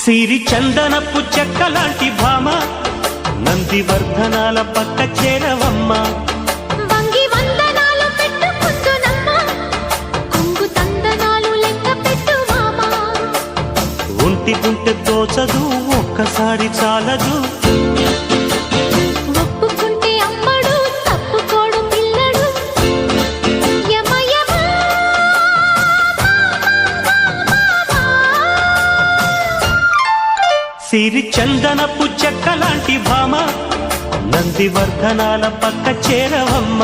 సిరి చందనపు చెక్కలాంటి భామ నందివర్ధనాల పక్క చేరవమ్మ. వంగి వందనాలు పెట్టుకుంటున్నమ్మ, కొంగు తందనాలు లెక్క పెట్టు మామ. ఒంటి గుంటె తోచదు ఒక్కసారి చాలదు, ఒప్పుకుంటే అమ్మడు తప్పుకోడు పిల్లడు. యమ యమ సిరి చందనపు చెక్కలాంటి భామ నందివర్ధనాల పక్క చేరవమ్మ.